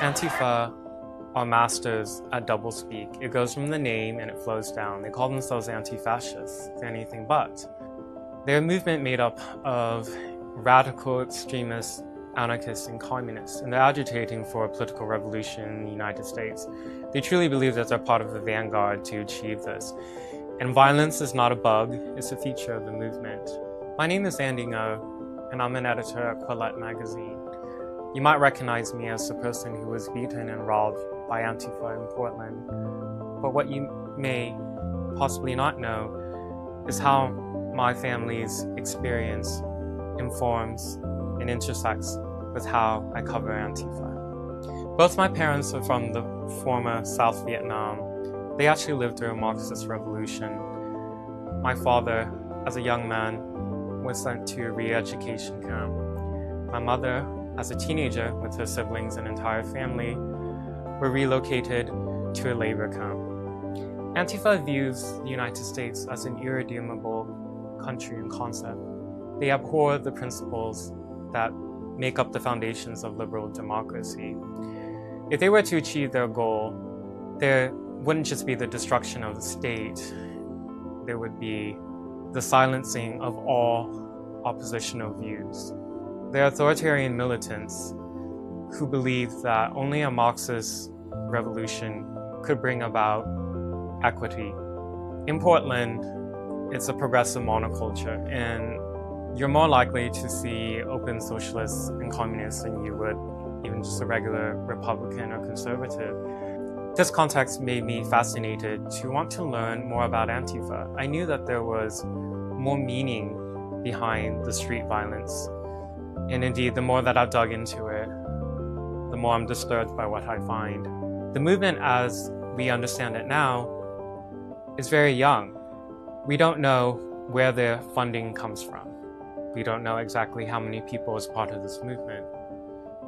Antifa are masters at doublespeak. It goes from the name and it flows down. They call themselves anti-fascists. They're anything but. They're a movement made up of radical extremists, anarchists, and communists, and they're agitating for a political revolution in the United States. They truly believe that they're part of the vanguard to achieve this. And violence is not a bug, it's a feature of the movement. My name is Andy Ngo, and I'm an editor at Quillette magazine. You might recognize me as the person who was beaten and robbed by Antifa in Portland. But what you may possibly not know is how my family's experience informs and intersects with how I cover Antifa. Both my parents are from the former South Vietnam. They actually lived through a Marxist revolution. My father, as a young man, was sent to a re-education camp. My mother, as a teenager with her siblings and entire family, were relocated to a labor camp. Antifa views the United States as an irredeemable country and concept. They abhor the principles that make up the foundations of liberal democracy. If they were to achieve their goal, there wouldn't just be the destruction of the state, there would be the silencing of all oppositional views. They're authoritarian militants who believe that only a Marxist revolution could bring about equity. In Portland, it's a progressive monoculture, and you're more likely to see open socialists and communists than you would even just a regular Republican or conservative. This context made me fascinated to want to learn more about Antifa. I knew that there was more meaning behind the street violence. And indeed, the more that I've dug into it, the more I'm disturbed by what I find. The movement, as we understand it now, is very young. We don't know where their funding comes from. We don't know exactly how many people is part of this movement.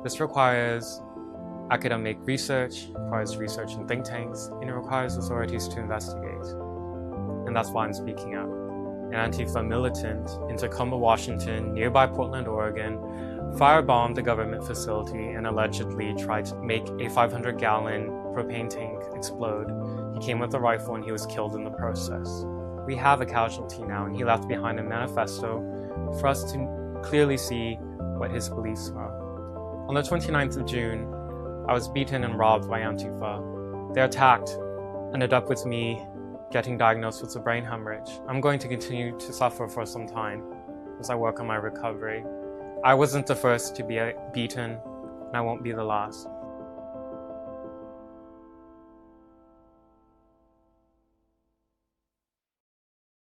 This requires academic research, requires research in think tanks, and it requires authorities to investigate. And that's why I'm speaking out. An Antifa militant in Tacoma, Washington, nearby Portland, Oregon, firebombed a government facility and allegedly tried to make a 500-gallon propane tank explode. He came with a rifle and he was killed in the process. We have a casualty now, and he left behind a manifesto for us to clearly see what his beliefs were. On the 29th of June, I was beaten and robbed by Antifa. Their attack ended up with me getting diagnosed with a brain hemorrhage. I'm going to continue to suffer for some time as I work on my recovery. I wasn't the first to be beaten, and I won't be the last.